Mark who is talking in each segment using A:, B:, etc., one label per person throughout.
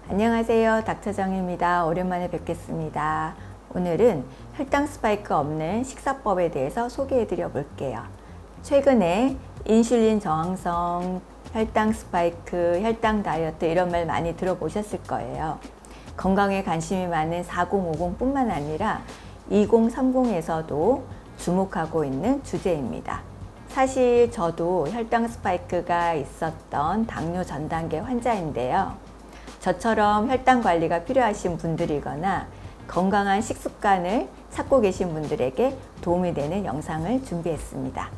A: 안녕하세요. 닥터정입니다. 오랜만에 뵙겠습니다. 오늘은 혈당 스파이크 없는 식사법에 대해서 소개해 드려 볼게요. 최근에 인슐린 저항성, 혈당 스파이크, 혈당 다이어트 이런 말 많이 들어보셨을 거예요. 건강에 관심이 많은 4050 뿐만 아니라 2030에서도 주목하고 있는 주제입니다. 사실 저도 혈당 스파이크가 있었던 당뇨 전 단계 환자인데요. 저처럼 혈당 관리가 필요하신 분들이거나 건강한 식습관을 찾고 계신 분들에게 도움이 되는 영상을 준비했습니다.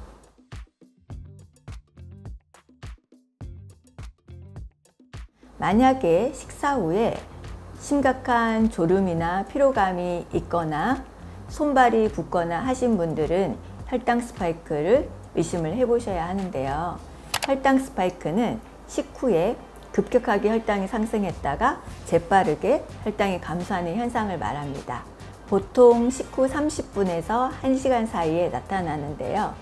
A: 만약에 식사 후에 심각한 졸음이나 피로감이 있거나 손발이 붓거나 하신 분들은 혈당 스파이크를 의심을 해보셔야 하는데요. 혈당 스파이크는 식후에 급격하게 혈당이 상승했다가 재빠르게 혈당이 감소하는 현상을 말합니다. 보통 식후 30분에서 1시간 사이에 나타나는데요.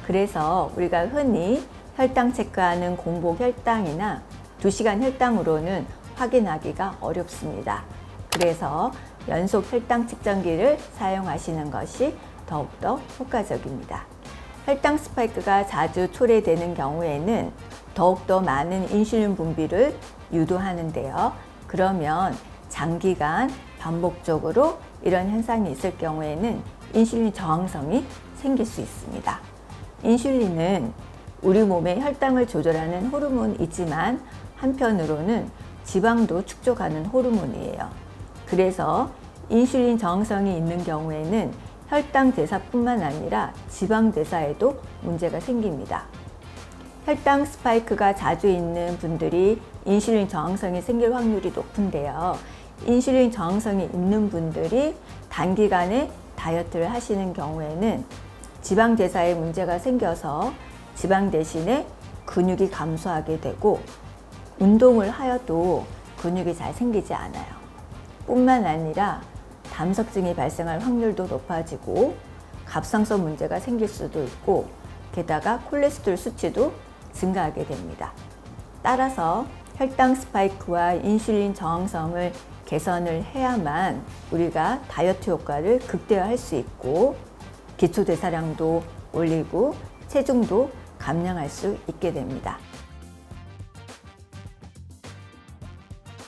A: 그래서 우리가 흔히 혈당 체크하는 공복 혈당이나 2시간 혈당으로는 확인하기가 어렵습니다. 그래서 연속 혈당 측정기를 사용하시는 것이 더욱더 효과적입니다. 혈당 스파이크가 자주 초래되는 경우에는 더욱더 많은 인슐린 분비를 유도하는데요. 그러면 장기간 반복적으로 이런 현상이 있을 경우에는 인슐린 저항성이 생길 수 있습니다. 인슐린은 우리 몸의 혈당을 조절하는 호르몬이지만 한편으로는 지방도 축적하는 호르몬이에요. 그래서 인슐린 저항성이 있는 경우에는 혈당 대사뿐만 아니라 지방 대사에도 문제가 생깁니다. 혈당 스파이크가 자주 있는 분들이 인슐린 저항성이 생길 확률이 높은데요. 인슐린 저항성이 있는 분들이 단기간에 다이어트를 하시는 경우에는 지방 대사에 문제가 생겨서 지방 대신에 근육이 감소하게 되고 운동을 하여도 근육이 잘 생기지 않아요. 뿐만 아니라 담석증이 발생할 확률도 높아지고 갑상선 문제가 생길 수도 있고 게다가 콜레스테롤 수치도 증가하게 됩니다. 따라서 혈당 스파이크와 인슐린 저항성을 개선을 해야만 우리가 다이어트 효과를 극대화할 수 있고 기초대사량도 올리고 체중도 감량할 수 있게 됩니다.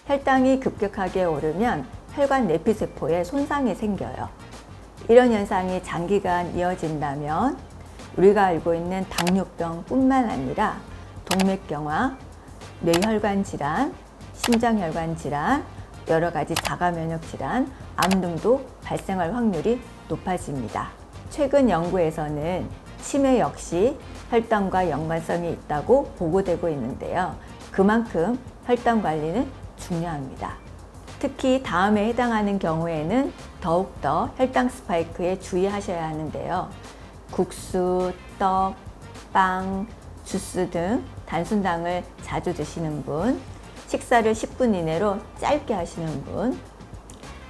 A: 혈당이 급격하게 오르면 혈관 내피세포에 손상이 생겨요. 이런 현상이 장기간 이어진다면 우리가 알고 있는 당뇨병뿐만 아니라 동맥경화, 뇌혈관 질환, 심장혈관 질환, 여러 가지 자가면역 질환, 암 등도 발생할 확률이 높아집니다. 최근 연구에서는 치매 역시 혈당과 연관성이 있다고 보고되고 있는데요. 그만큼 혈당 관리는 중요합니다. 특히 다음에 해당하는 경우에는 더욱더 혈당 스파이크에 주의하셔야 하는데요. 국수, 떡, 빵, 주스 등 단순당을 자주 드시는 분, 식사를 10분 이내로 짧게 하시는 분,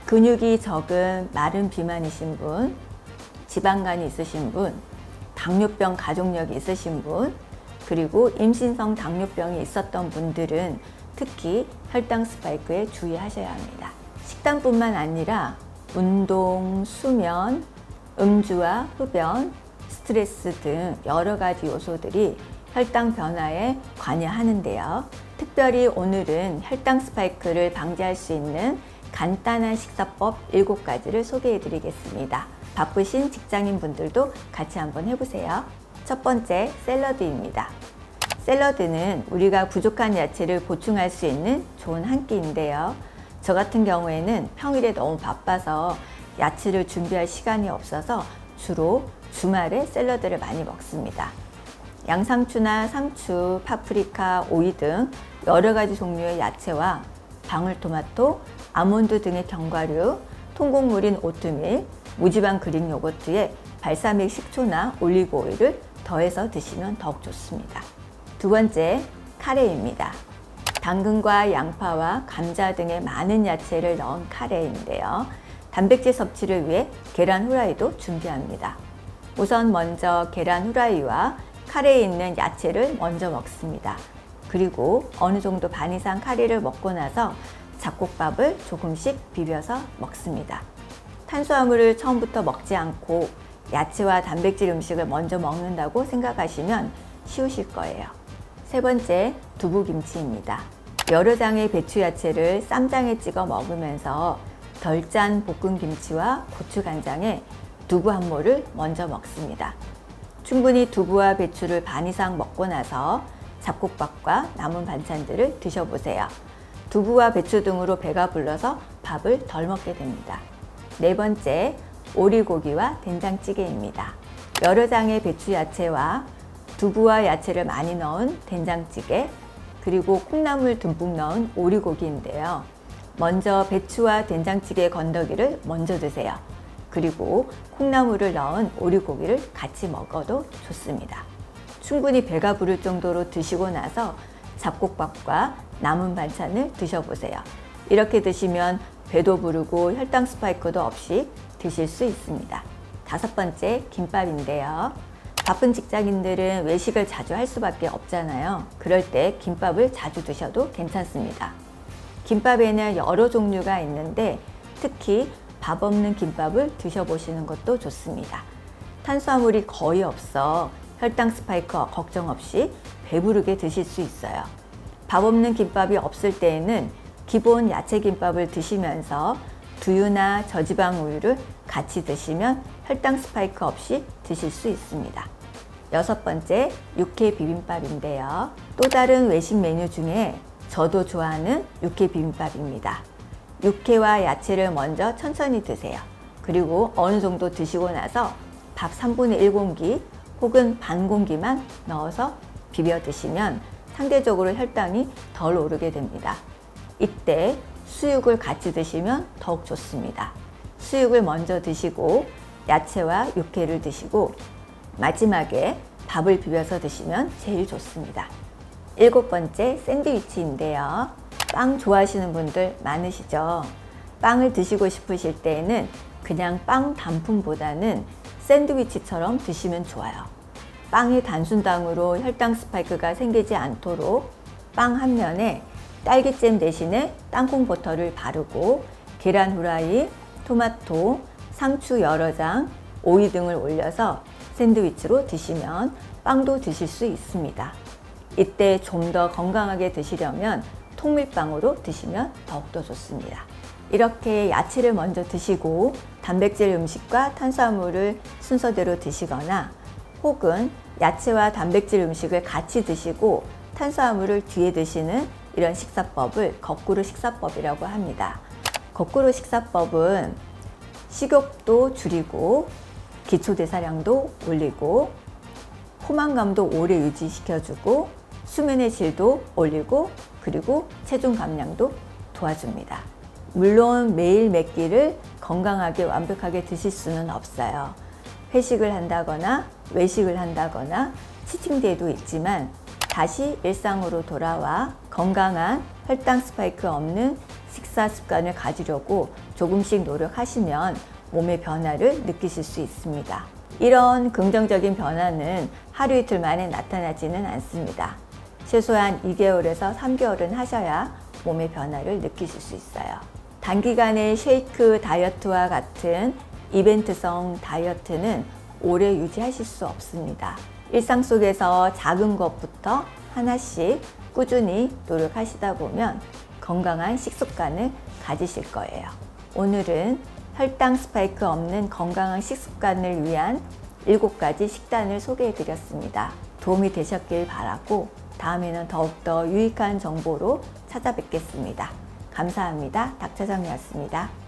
A: 근육이 적은 마른 비만이신 분, 지방간이 있으신 분, 당뇨병 가족력이 있으신 분, 그리고 임신성 당뇨병이 있었던 분들은 특히 혈당 스파이크에 주의하셔야 합니다. 식단뿐만 아니라 운동, 수면, 음주와 흡연, 스트레스 등 여러 가지 요소들이 혈당 변화에 관여하는데요. 특별히 오늘은 혈당 스파이크를 방지할 수 있는 간단한 식사법 7가지를 소개해 드리겠습니다. 바쁘신 직장인 분들도 같이 한번 해보세요. 첫 번째, 샐러드입니다. 샐러드는 우리가 부족한 야채를 보충할 수 있는 좋은 한 끼인데요. 저 같은 경우에는 평일에 너무 바빠서 야채를 준비할 시간이 없어서 주로 주말에 샐러드를 많이 먹습니다. 양상추나 상추, 파프리카, 오이 등 여러 가지 종류의 야채와 방울토마토, 아몬드 등의 견과류, 통곡물인 오트밀, 무지방 그릭 요거트에 발사믹 식초나 올리브 오일을 더해서 드시면 더욱 좋습니다. 두 번째, 카레입니다. 당근과 양파와 감자 등의 많은 야채를 넣은 카레인데요. 단백질 섭취를 위해 계란 후라이도 준비합니다. 우선 먼저 계란 후라이와 카레에 있는 야채를 먼저 먹습니다. 그리고 어느 정도 반 이상 카레를 먹고 나서 잡곡밥을 조금씩 비벼서 먹습니다. 탄수화물을 처음부터 먹지 않고 야채와 단백질 음식을 먼저 먹는다고 생각하시면 쉬우실 거예요. 세 번째, 두부김치입니다. 여러 장의 배추 야채를 쌈장에 찍어 먹으면서 덜 짠 볶음김치와 고추간장에 두부 한 모를 먼저 먹습니다. 충분히 두부와 배추를 반 이상 먹고 나서 잡곡밥과 남은 반찬들을 드셔보세요. 두부와 배추 등으로 배가 불러서 밥을 덜 먹게 됩니다. 네 번째, 오리고기와 된장찌개입니다. 여러 장의 배추 야채와 두부와 야채를 많이 넣은 된장찌개, 그리고 콩나물 듬뿍 넣은 오리고기인데요. 먼저 배추와 된장찌개 건더기를 먼저 드세요. 그리고 콩나물을 넣은 오리고기를 같이 먹어도 좋습니다. 충분히 배가 부를 정도로 드시고 나서 잡곡밥과 남은 반찬을 드셔보세요. 이렇게 드시면 배도 부르고 혈당 스파이크도 없이 드실 수 있습니다. 다섯 번째, 김밥인데요. 바쁜 직장인들은 외식을 자주 할 수밖에 없잖아요. 그럴 때 김밥을 자주 드셔도 괜찮습니다. 김밥에는 여러 종류가 있는데 특히 밥 없는 김밥을 드셔보시는 것도 좋습니다. 탄수화물이 거의 없어 혈당 스파이크 걱정 없이 배부르게 드실 수 있어요. 밥 없는 김밥이 없을 때에는 기본 야채 김밥을 드시면서 두유나 저지방 우유를 같이 드시면 혈당 스파이크 없이 드실 수 있습니다. 여섯 번째, 육회 비빔밥인데요. 또 다른 외식 메뉴 중에 저도 좋아하는 육회 비빔밥입니다. 육회와 야채를 먼저 천천히 드세요. 그리고 어느 정도 드시고 나서 밥 3분의 1공기 혹은 반 공기만 넣어서 비벼 드시면 상대적으로 혈당이 덜 오르게 됩니다. 이때 수육을 같이 드시면 더욱 좋습니다. 수육을 먼저 드시고 야채와 육회를 드시고 마지막에 밥을 비벼서 드시면 제일 좋습니다. 일곱 번째, 샌드위치인데요. 빵 좋아하시는 분들 많으시죠? 빵을 드시고 싶으실 때에는 그냥 빵 단품보다는 샌드위치처럼 드시면 좋아요. 빵의 단순당으로 혈당 스파이크가 생기지 않도록 빵 한 면에 딸기잼 대신에 땅콩 버터를 바르고 계란 후라이, 토마토, 상추 여러 장, 오이 등을 올려서 샌드위치로 드시면 빵도 드실 수 있습니다. 이때 좀 더 건강하게 드시려면 통밀빵으로 드시면 더욱더 좋습니다. 이렇게 야채를 먼저 드시고 단백질 음식과 탄수화물을 순서대로 드시거나 혹은 야채와 단백질 음식을 같이 드시고 탄수화물을 뒤에 드시는 이런 식사법을 거꾸로 식사법이라고 합니다. 거꾸로 식사법은 식욕도 줄이고 기초대사량도 올리고 포만감도 오래 유지시켜주고 수면의 질도 올리고 그리고 체중 감량도 도와줍니다. 물론 매일 몇 끼를 건강하게 완벽하게 드실 수는 없어요. 회식을 한다거나 외식을 한다거나 치팅데이도 있지만 다시 일상으로 돌아와 건강한 혈당 스파이크 없는 식사 습관을 가지려고 조금씩 노력하시면 몸의 변화를 느끼실 수 있습니다. 이런 긍정적인 변화는 하루 이틀 만에 나타나지는 않습니다. 최소한 2개월에서 3개월은 하셔야 몸의 변화를 느끼실 수 있어요. 단기간의 쉐이크 다이어트와 같은 이벤트성 다이어트는 오래 유지하실 수 없습니다. 일상 속에서 작은 것부터 하나씩 꾸준히 노력하시다 보면 건강한 식습관을 가지실 거예요. 오늘은 혈당 스파이크 없는 건강한 식습관을 위한 7가지 식단을 소개해 드렸습니다. 도움이 되셨길 바라고 다음에는 더욱더 유익한 정보로 찾아뵙겠습니다. 감사합니다. 닥터정이었습니다.